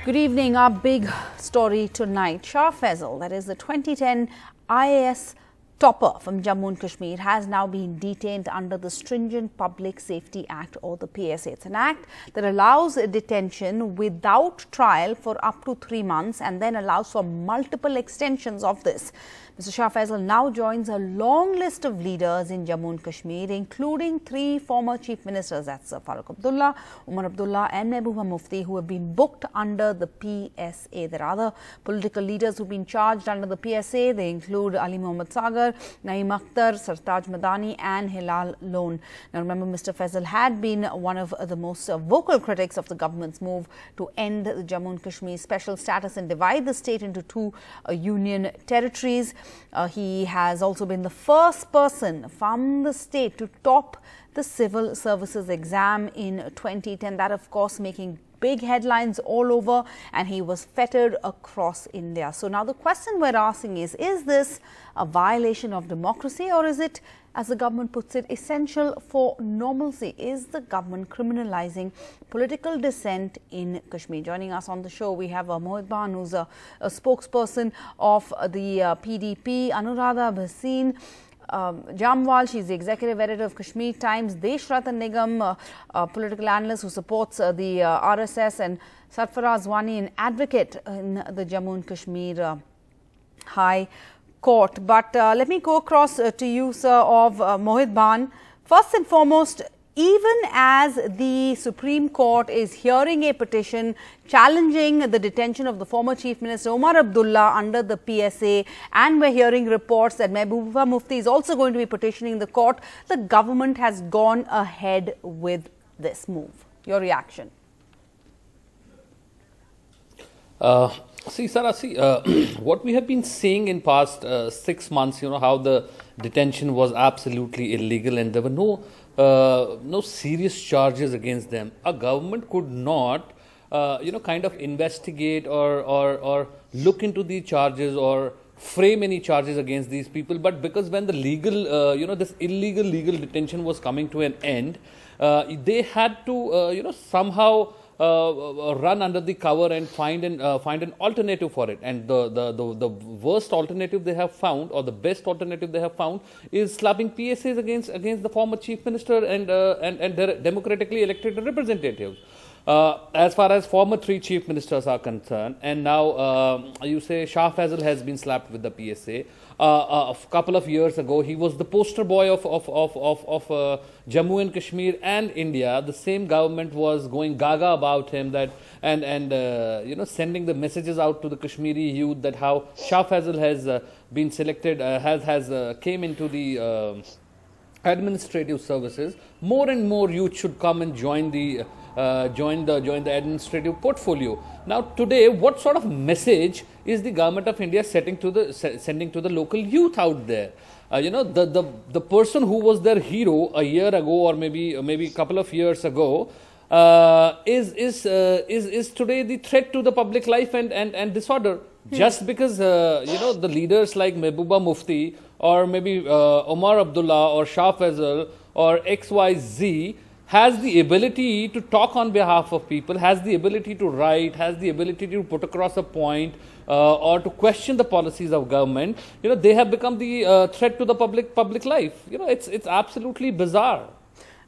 Good evening. Our big story tonight. Shah Faesal, that is the 2010 IAS topper from Jammu and Kashmir, has now been detained under the Stringent Public Safety Act, or the PSA. It's an act that allows a detention without trial for up to 3 months and then allows for multiple extensions of this. Mr. Shah Faesal now joins a long list of leaders in Jammu and Kashmir, including 3 former chief ministers, that's Farooq Abdullah, Omar and Mehbooba Mufti, who have been booked under the PSA. There are other political leaders who have been charged under the PSA. They include Ali Mohammed Sagar, Naeem Akhtar, Sartaj, Madani and Hilal. Now remember, Mr. Faesal had been one of the most vocal critics of the government's move to end the Jammu and Kashmir special status and divide the state into 2 union territories. He has also been the first person from the state to top the civil services exam in 2010. That, of course, making big headlines all over, and he was feted across India. So now the question we're asking is this a violation of democracy, or is it, as the government puts it, essential for normalcy? Is the government criminalizing political dissent in Kashmir? Joining us on the show, we have Mehbooba, who's a spokesperson of the PDP, Anuradha Bhasin Jamwal, she's the executive editor of Kashmir Times, Deshratan Nigam, a political analyst who supports the RSS, and Sarfaraz Wani, an advocate in the Jammu and Kashmir High Court. But let me go across to you, sir, of Mohit. First and foremost, even as the Supreme Court is hearing a petition challenging the detention of the former Chief Minister Omar Abdullah under the PSA, and we're hearing reports that Mehbooba Mufti is also going to be petitioning the court, the government has gone ahead with this move. Your reaction? What we have been seeing in past 6 months, how the detention was absolutely illegal and there were no serious charges against them. A government could not, kind of investigate or look into the charges or frame any charges against these people. But because when the legal, this illegal detention was coming to an end, they had to, somehow run under the cover and find an alternative for it. And the worst alternative they have found, or the best alternative they have found, is slapping PSAs against the former chief minister and their democratically elected representatives. As far as former 3 chief ministers are concerned, and now you say Shah Faesal has been slapped with the PSA. A couple of years ago, he was the poster boy of Jammu and Kashmir and India. The same government was going gaga about him, that and sending the messages out to the Kashmiri youth that how Shah Faesal has been selected, came into the administrative services. More and more youth should come and join the administrative portfolio. Now today, what sort of message is the government of India sending to the local youth out there? The person who was their hero a year ago, or maybe a couple of years ago, is today the threat to the public life and disorder. Just because the leaders like Mehbooba Mufti, or maybe Omar Abdullah or Shah Faesal or XYZ has the ability to talk on behalf of people, has the ability to write, has the ability to put across a point or to question the policies of government, they have become the threat to the public life. It's absolutely bizarre.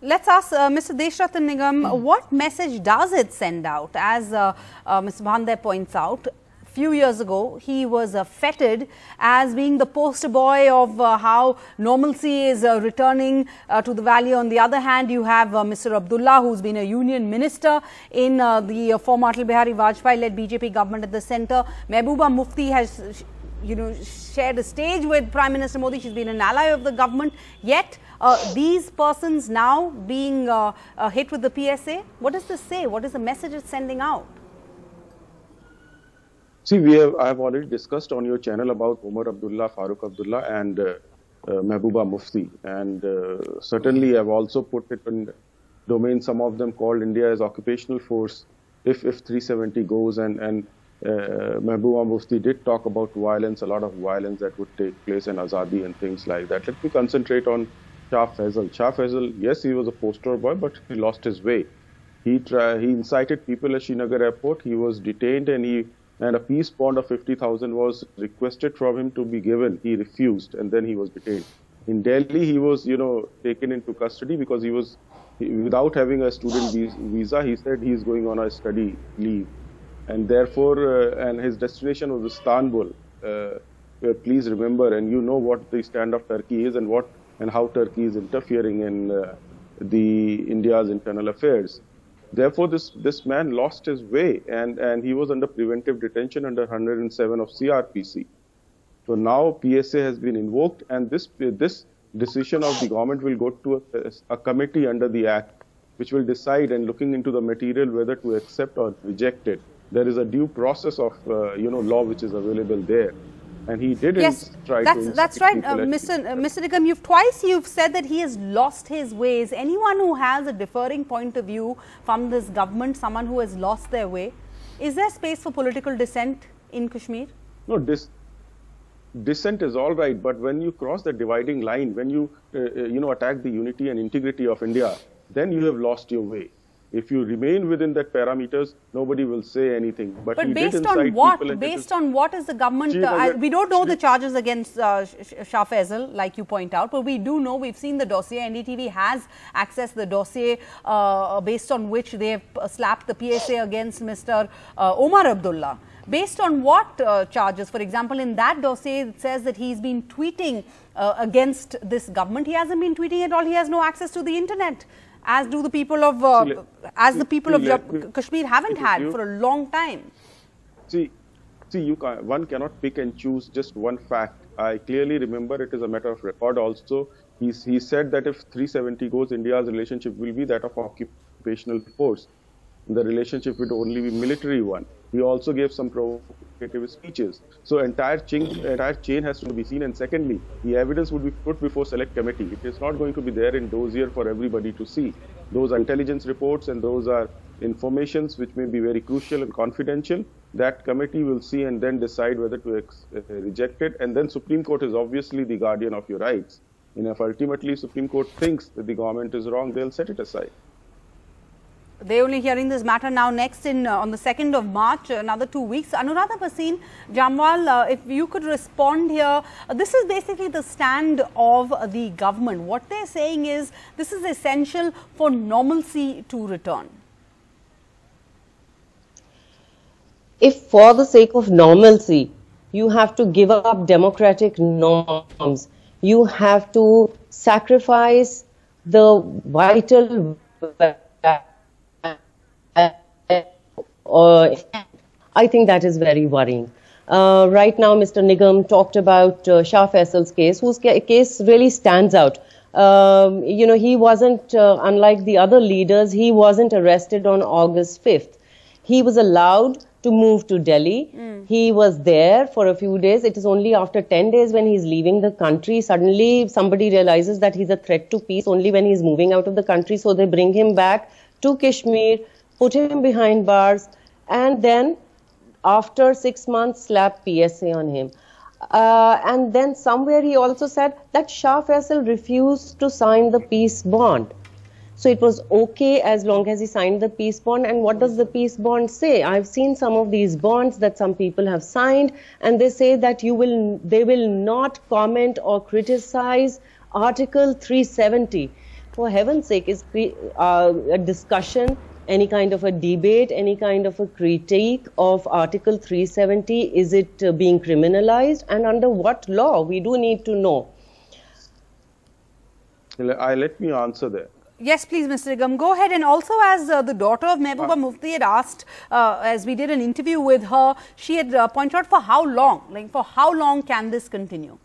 Let's ask Mr. Deshratan Nigam, what message does it send out? As Mr. Bhandar points out, few years ago, he was feted as being the poster boy of how normalcy is returning to the valley. On the other hand, you have Mr. Abdullah, who's been a union minister in the former Atal Bihari Vajpayee-led BJP government at the centre. Mehbooba Mufti has, shared a stage with Prime Minister Modi. She's been an ally of the government. Yet, these persons now being hit with the PSA. What does this say? What is the message it's sending out? See, I have already discussed on your channel about Omar Abdullah, Farooq Abdullah and Mehbooba Mufti. And certainly I've also put it in domain, some of them called India as occupational force, if 370 goes. And Mehbooba Mufti did talk about violence, a lot of violence that would take place in Azadi and things like that. Let me concentrate on Shah Faesal. Shah Faesal, yes, he was a poster boy, but he lost his way. He incited people at Srinagar airport. He was detained, and a peace bond of 50,000 was requested from him to be given. He refused, and then he was detained. In Delhi, he was, taken into custody because without having a student visa, he said he is going on a study leave, and therefore, and his destination was Istanbul. Please remember, and you know what the stand of Turkey is, and how Turkey is interfering in India's internal affairs. Therefore, this man lost his way, and he was under preventive detention under 107 of CRPC. So now PSA has been invoked, and this decision of the government will go to a committee under the Act, which will decide, and looking into the material, whether to accept or reject it. There is a due process of law which is available there. And he didn't try to... That's right. Mr. Nigam, you've said that he has lost his ways. Anyone who has a differing point of view from this government, someone who has lost their way, is there space for political dissent in Kashmir? No, dissent is all right, but when you cross the dividing line, when you attack the unity and integrity of India, then you have lost your way. If you remain within that parameters, nobody will say anything. But based on what? Based on what is the government? We don't know the charges against Shah Faesal, like you point out, but we do know, we've seen the dossier. NDTV has accessed the dossier based on which they have slapped the PSA against Mr. Omar Abdullah. Based on what charges? For example, in that dossier, it says that he's been tweeting against this government. He hasn't been tweeting at all. He has no access to the internet, as do the people of Kashmir haven't had for a long time. See, one cannot pick and choose just one fact. I clearly remember, it is a matter of record also. He said that if 370 goes, India's relationship will be that of occupational force. The relationship would only be military one. He also gave some provocative speeches. So entire chain has to be seen. And secondly, the evidence would be put before select committee. It is not going to be there in dossier for everybody to see. Those are intelligence reports, and those are informations which may be very crucial and confidential. That committee will see and then decide whether to reject it. And then Supreme Court is obviously the guardian of your rights. And if ultimately Supreme Court thinks that the government is wrong, they'll set it aside. They're only hearing this matter now next on the 2nd of March, another 2 weeks. Anuradha Bhasin, Jamwal, if you could respond here. This is basically the stand of the government. What they're saying is this is essential for normalcy to return. If for the sake of normalcy, you have to give up democratic norms, you have to sacrifice the vital I think that is very worrying. Right now, Mr. Nigam talked about Shah Faisal's case, whose case really stands out. He wasn't, unlike the other leaders, he wasn't arrested on August 5th. He was allowed to move to Delhi. He was there for a few days. It is only after 10 days when he's leaving the country, suddenly somebody realizes that he's a threat to peace only when he's moving out of the country. So they bring him back to Kashmir, put him behind bars, and then after 6 months slap PSA on him. And then somewhere he also said that Shah Faesal refused to sign the peace bond. So it was okay as long as he signed the peace bond. And what does the peace bond say? I've seen some of these bonds that some people have signed, and they say that they will not comment or criticize Article 370. For heaven's sake, is a discussion, any kind of a debate, any kind of a critique of Article 370, is it being criminalized, and under what law? We do need to know. Let me answer that. Yes, please, Mr. Nigam, go ahead. And also, as the daughter of Mehbooba Mufti had asked, as we did an interview with her, she had pointed out for how long, for how long can this continue?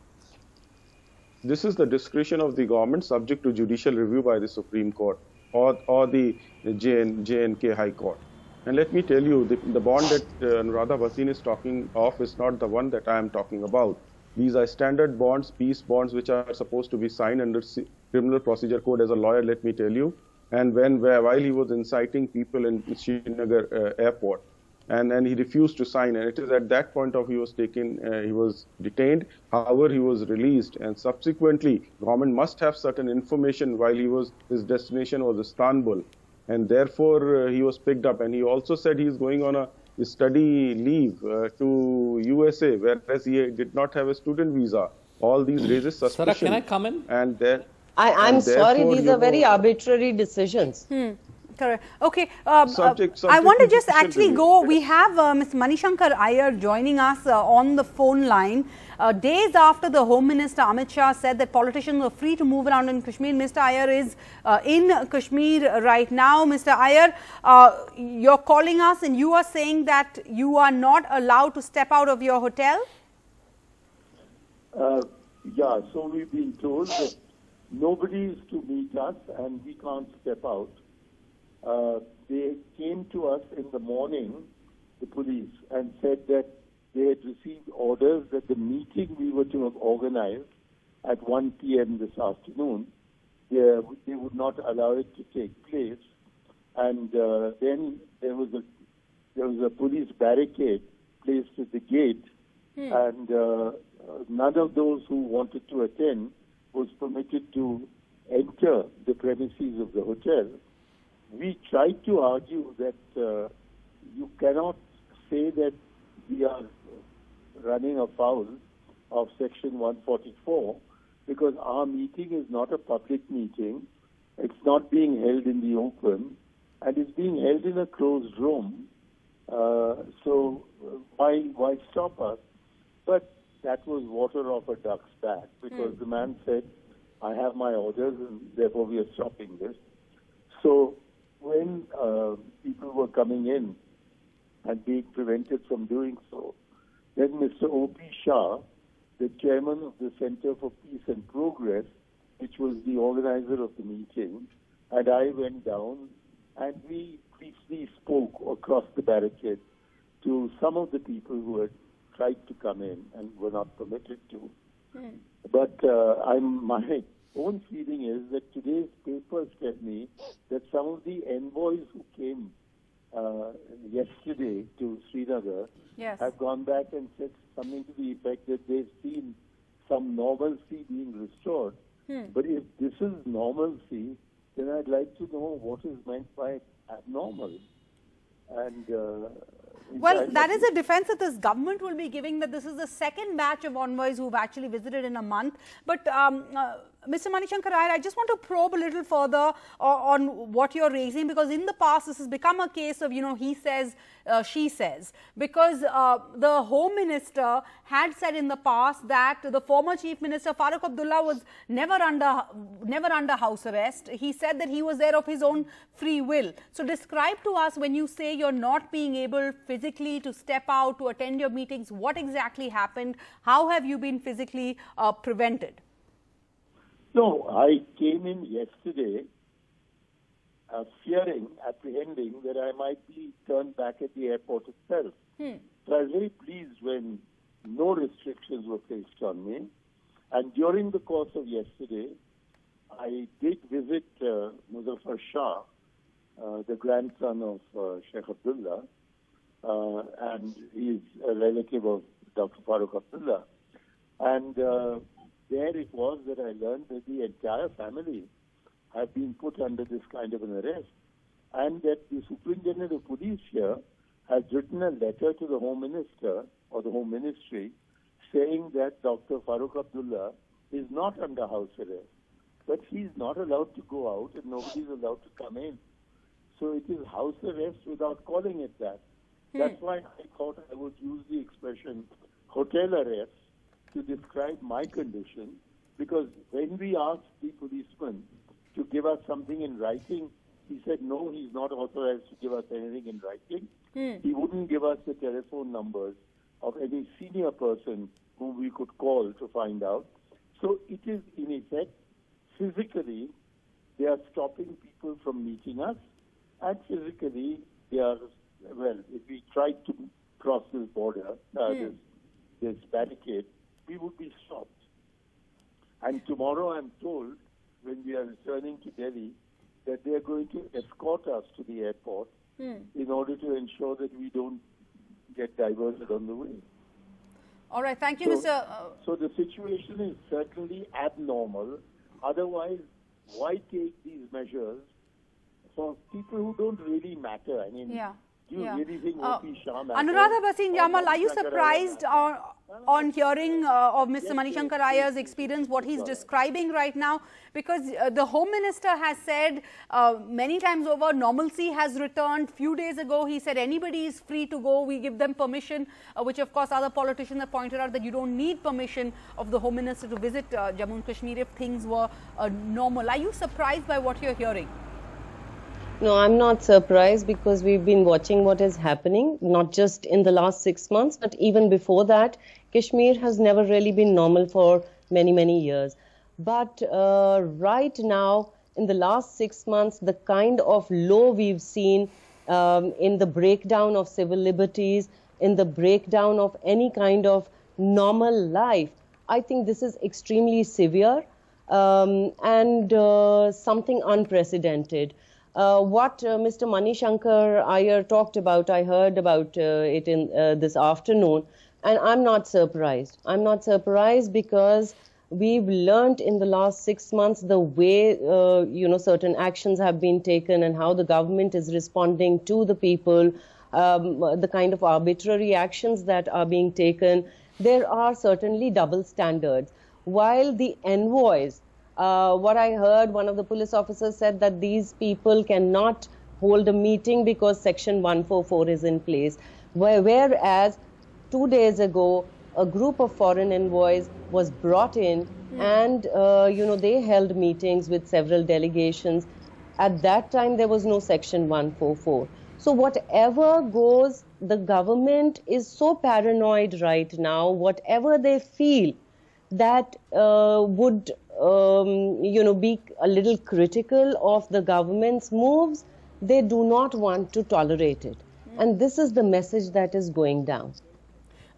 This is the discretion of the government, subject to judicial review by the Supreme Court or the J&K High Court. And let me tell you, the bond that Anuradha Bhasin is talking of is not the one that I am talking about. These are standard bonds, peace bonds, which are supposed to be signed under Criminal Procedure Code. As a lawyer, let me tell you. And while he was inciting people in Srinagar airport, and he refused to sign, and it is at that point of he was detained. However, he was released, and subsequently, government must have certain information while his destination was Istanbul. and therefore he was picked up. And he also said he is going on a study leave to USA, whereas he did not have a student visa. All these raises suspicion. Sarah, can I come in? And there, I'm sorry, these are very arbitrary decisions. Correct. Okay. I want to just actually go. We have Ms. Manishankar Iyer joining us on the phone line. Days after the Home Minister Amit Shah said that politicians are free to move around in Kashmir, Mr. Iyer is in Kashmir right now. Mr. Iyer, you're calling us and you are saying that you are not allowed to step out of your hotel? Yeah, so we've been told that nobody is to meet us and we can't step out. They came to us in the morning, the police, and said that they had received orders that the meeting we were to have organized at 1 p.m. this afternoon, they would not allow it to take place. And then there was a police barricade placed at the gate, and none of those who wanted to attend was permitted to enter the premises of the hotel. We tried to argue that you cannot say that we are running afoul of Section 144 because our meeting is not a public meeting. It's not being held in the open, and it's being held in a closed room. So why stop us? But that was water off a duck's back because the man said, I have my orders and therefore we are stopping this. So when people were coming in and being prevented from doing so, then Mr. O.P. Shah, the chairman of the Center for Peace and Progress, which was the organizer of the meeting, and I went down and we briefly spoke across the barricade to some of the people who had tried to come in and were not permitted to. But my own feeling is that today's papers tell me that some of the envoys who came yesterday to Srinagar have gone back and said something to the effect that they've seen some normalcy being restored. But if this is normalcy, then I'd like to know what is meant by abnormal. And well, that is a defense that this government will be giving, that this is the second batch of envoys who've actually visited in a month. But Mr. Manishankar Iyer, I just want to probe a little further on what you're raising, because in the past this has become a case of, he says, she says, because the Home Minister had said in the past that the former Chief Minister Farooq Abdullah was never under house arrest. He said that he was there of his own free will. So describe to us, when you say you're not being able physically to step out to attend your meetings, what exactly happened? How have you been physically prevented? No, I came in yesterday fearing, apprehending that I might be turned back at the airport itself. So I was very pleased when no restrictions were placed on me. And during the course of yesterday, I did visit Muzaffar Shah, the grandson of Sheikh Abdullah, and he is a relative of Dr. Farooq Abdullah. And there it was that I learned that the entire family have been put under this kind of an arrest, and that the Superintendent of Police here has written a letter to the Home Minister or the Home Ministry saying that Dr. Farooq Abdullah is not under house arrest, but he's not allowed to go out and nobody is allowed to come in. So it is house arrest without calling it that. That's why I thought I would use the expression hotel arrest to describe my condition, because when we asked the policeman to give us something in writing, he said no, he's not authorized to give us anything in writing. He wouldn't give us the telephone numbers of any senior person whom we could call to find out. So it is, in effect, physically, they are stopping people from meeting us, and physically, they are, well, if we tried to cross this border, this barricade, we would be stopped. And tomorrow, I'm told, when we are returning to Delhi, that they are going to escort us to the airport in order to ensure that we don't get diverted on the way. All right, thank you, Mr. So the situation is certainly abnormal. Otherwise, why take these measures for people who don't really matter. I mean, do you really think Mufti Shah matters? Anuradha Bhasin Jamal, are you surprised on hearing of Mr. Manishankar Iyer's experience, what he's describing right now? Because the Home Minister has said many times over, normalcy has returned. Few days ago, he said anybody is free to go. We give them permission, which of course other politicians have pointed out that you don't need permission of the Home Minister to visit Jammu and Kashmir if things were normal. Are you surprised by what you're hearing? No, I'm not surprised because we've been watching what is happening, not just in the last 6 months, but even before that. Kashmir has never really been normal for many, many years. But right now, in the last 6 months, the kind of low we've seen in the breakdown of civil liberties, in the breakdown of any kind of normal life, I think this is extremely severe and something unprecedented. What Mr. Manishankar Iyer talked about, I heard about it in this afternoon, and I'm not surprised. I'm not surprised because we've learned in the last 6 months the way, certain actions have been taken and how the government is responding to the people, the kind of arbitrary actions that are being taken. There are certainly double standards. While the envoys, what I heard, one of the police officers said that these people cannot hold a meeting because Section 144 is in place. Whereas 2 days ago, a group of foreign envoys was brought in and, they held meetings with several delegations. At that time, there was no Section 144. So whatever goes, the government is so paranoid right now, whatever they feel that would be a little critical of the government's moves, they do not want to tolerate it. And this is the message that is going down.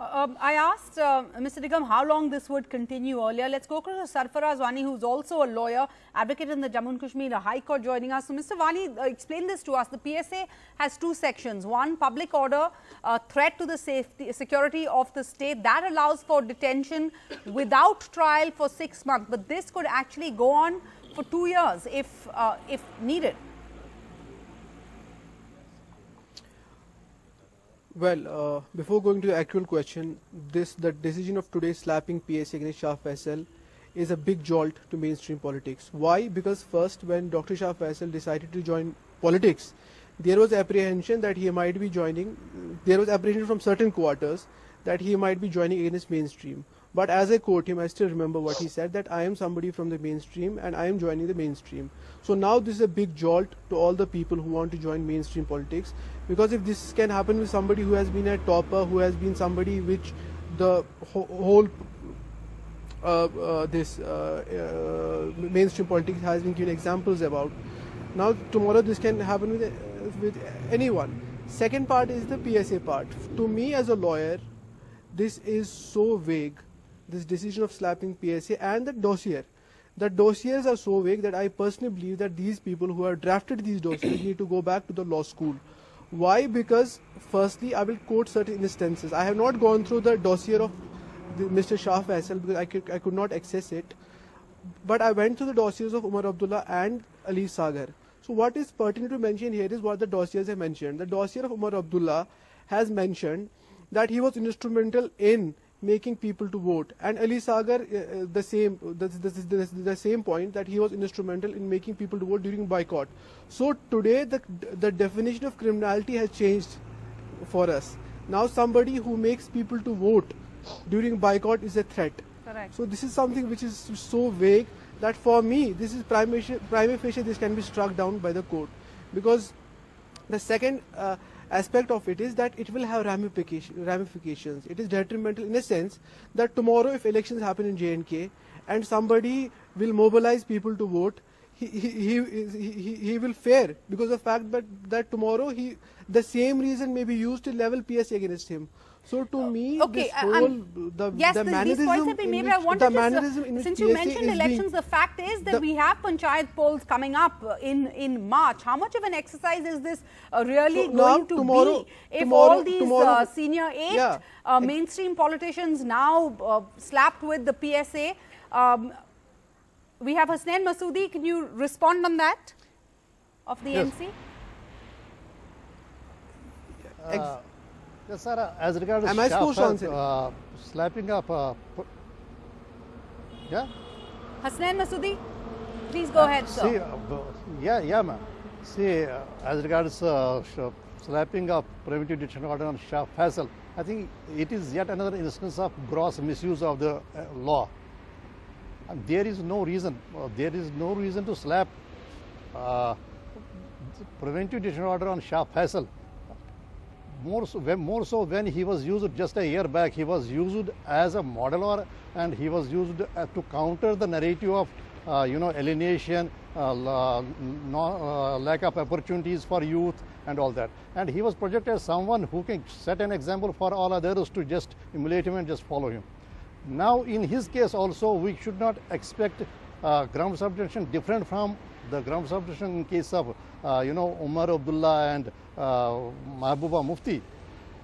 I asked Mr. Nigam how long this would continue earlier. Let's go to Sarfaraz Wani, who's also a lawyer, advocate in the Jammu and Kashmir High Court, joining us. So, Mr. Wani, explain this to us. The PSA has two sections. One, public order, threat to the security of the state. That allows for detention without trial for 6 months. But this could actually go on for 2 years if needed. Well, before going to the actual question, the decision of today slapping PSA against Shah Faesal is a big jolt to mainstream politics. Why? Because first, when Dr. Shah Faesal decided to join politics, there was apprehension that he might be joining, there was apprehension from certain quarters that he might be joining against mainstream. But as I quote him, I still remember what he said, that I am somebody from the mainstream and I am joining the mainstream. So now this is a big jolt to all the people who want to join mainstream politics, because if this can happen with somebody who has been a topper, who has been somebody which the whole mainstream politics has been given examples about, now tomorrow this can happen with anyone. Second part is the PSA part. To me as a lawyer, this is so vague, this decision of slapping PSA and the dossier. The dossiers are so vague that I personally believe that these people who have drafted these dossiers need to go back to the law school. Why? Because firstly, I will quote certain instances. I have not gone through the dossier of Mr. Shah Faesal because I could not access it. But I went through the dossiers of Omar Abdullah and Ali Sagar. So what is pertinent to mention here is what the dossiers have mentioned. The dossier of Omar Abdullah has mentioned that he was instrumental in making people to vote, and Ali Sagar the same point, that he was instrumental in making people to vote during boycott. So today the definition of criminality has changed for us. Now somebody who makes people to vote during boycott is a threat. Correct. So this is something which is so vague that for me this is prima facie this can be struck down by the court, because the second aspect of it is that it will have ramifications. It is detrimental in a sense that tomorrow if elections happen in J&K and somebody will mobilize people to vote, he will fare because of the fact that tomorrow the same reason may be used to level PSA against him. So to me, okay, this whole the mannerism since you mentioned elections, the fact is that we have Panchayat polls coming up in March. How much of an exercise is this really going to be if all these senior 8 mainstream politicians now slapped with the PSA? We have Hasnain Masoodi. Can you respond on that? of the Yes. MC? Yes, sir. As regards Am I supposed to answer? slapping up, yeah. Hasnain Masoodi, please go ahead, sir. See, yeah, ma'am. See, as regards slapping up preventive detention order on Shah Faesal, I think it is yet another instance of gross misuse of the law. And there is no reason to slap preventive detention order on Shah Faesal. More so when he was used just a year back, he was used as a modeler, and he was used to counter the narrative of alienation, lack of opportunities for youth and all that. And he was projected as someone who can set an example for all others to just emulate him and just follow him. Now in his case also, we should not expect grounds of detention different from the grounds of detention in case of Omar Abdullah and Mehbooba Mufti.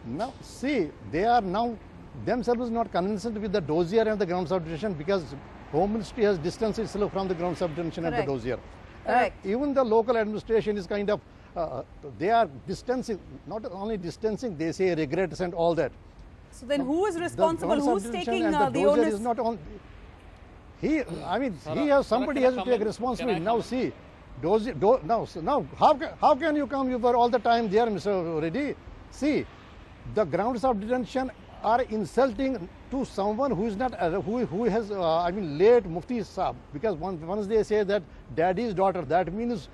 Now see, they are now themselves not consistent with the dossier and the grounds of detention, because Home Ministry has distanced itself from the grounds of detention and the dossier. Correct. Even the local administration is kind of, they are distancing, not only distancing, they say regrets and all that. So then who is responsible? Who's taking the dossier onus? is not on. He has, somebody has to take responsibility. Now see, now how can you come? You were all the time there, Mr. Reddy. See, the grounds of detention are insulting to someone who is not, who has, late Mufti Saab, because once they say that daddy's daughter, that means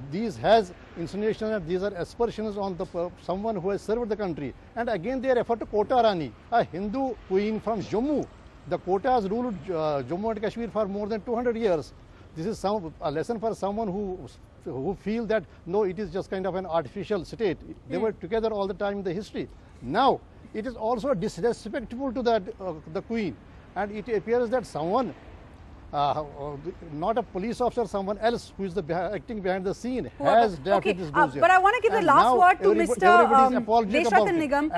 these has insinuation and these are aspersions on the someone who has served the country. And again they refer to Kota Rani, a Hindu queen from Jammu. The Kota has ruled Jammu and Kashmir for more than 200 years. This is a lesson for someone who feel that no, it is just kind of an artificial state. They were together all the time in the history. Now it is also disrespectful to that the queen, and it appears that someone, not a police officer, someone else who is acting behind the scene has drafted this dossier. But I want to give the last word to Mr. Deshat Nigam.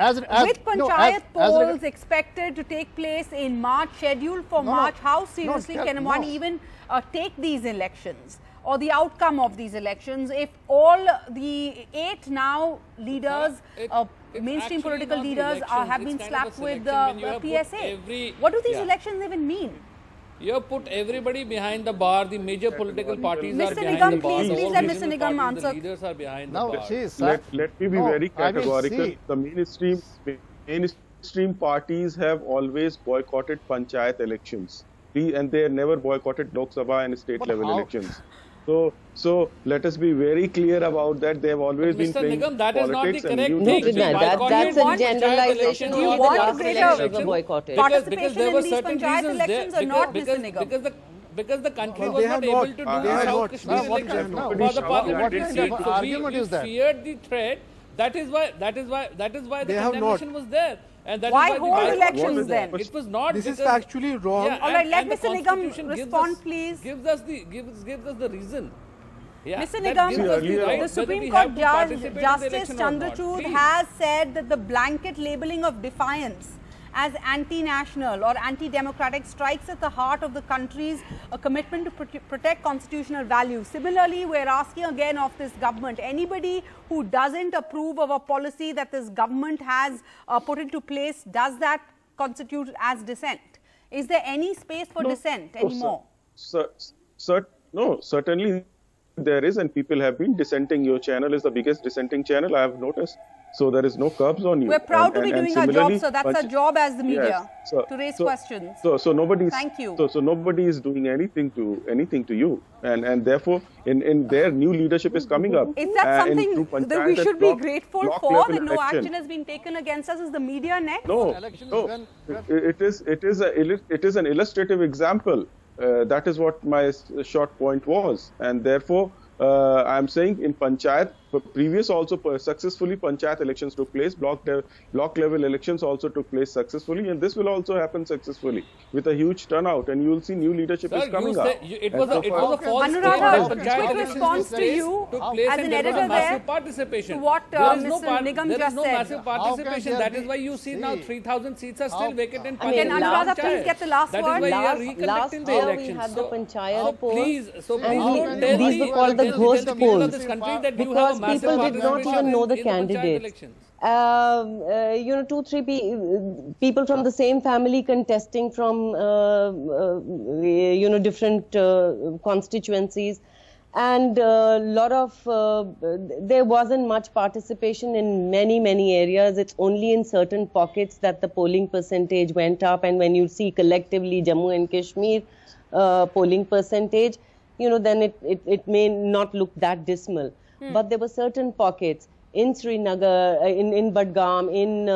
With Panchayat polls expected to take place in March, scheduled for March, how seriously can one even take these elections or the outcome of these elections if all the 8 now leaders, mainstream political leaders have been slapped with the PSA? What do these elections even mean? You have put everybody behind the bar. The major political parties are behind Nigam, the bar. please let Mr. Nigam answer. The leaders are behind the bar. Let me be very categorical. The mainstream parties have always boycotted Panchayat elections, and they never boycotted Lok Sabha and state level elections. So let us be very clear about that. They have always been playing Nigam, that is not the politics. correct thing. That's a generalization. You The want last greater elections were boycotted. participation in these Panchayat elections or not, Mr. Nigam? Because the country was not able to do South Kashmir elections for the parliamentary seat. So we feared the threat. That is why the condemnation was there. And that Why is hold elections then? It was not. This is factually wrong. Yeah, All right, let and the Mr. Nigam Constitution respond, please. Gives us the reason. Yeah, Mr. that Nigam, gives us the right the whether Supreme we Court have to Judge participate in the Justice election or not. Chandrachud Please. has said that the blanket labelling of defiance as anti-national or anti-democratic strikes at the heart of the country's commitment to protect constitutional values. Similarly, we're asking again of this government, anybody who doesn't approve of a policy that this government has put into place, does that constitute as dissent? Is there any space for dissent anymore? No, certainly there is, and people have been dissenting. Your channel is the biggest dissenting channel I have noticed. So there is no curbs on you. We're proud to be doing our job, so that's our job as the media, to raise questions. So nobody. Thank you. So nobody is doing anything to you, and therefore in their new leadership is coming up. Is that something that we should be grateful for? That no action has been taken against us? Is the media next? No. It is an illustrative example. That is what my short point was, and therefore I am saying in Panchayat previous also successfully Panchayat elections took place, block level elections also took place successfully, and this will also happen successfully with a huge turnout, and you will see new leadership is coming up. It was a false Anuradha, quick response to you as an editor there participation. To what Mr. Nigam there just is no said. massive participation. That is why you see now 3,000 seats are still vacant in Can Anuradha please get the last word? That is why we are reconducting the elections. We had the Panchayat polls, and these were called the ghost polls because people did not even know the candidates. 2-3 people from the same family contesting from different constituencies, and lot of there wasn't much participation in many areas. It's only in certain pockets that the polling percentage went up, and when you see collectively Jammu and Kashmir polling percentage, then it may not look that dismal. But there were certain pockets in Srinagar, in Budgam, in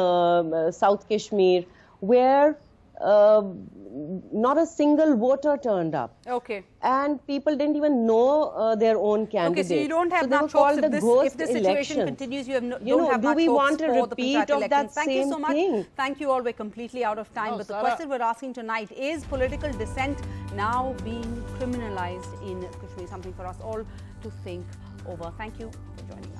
South Kashmir, where not a single voter turned up. Okay. And people didn't even know their own candidates. Okay, so you don't have much hopes if this situation continues. You have don't have much hopes. Do we want a repeat of that Thank you so much. thing? Thank you all. We're completely out of time. But the question we're asking tonight is political dissent now being criminalized in Kashmir? Something for us all to think over. Thank you for joining us.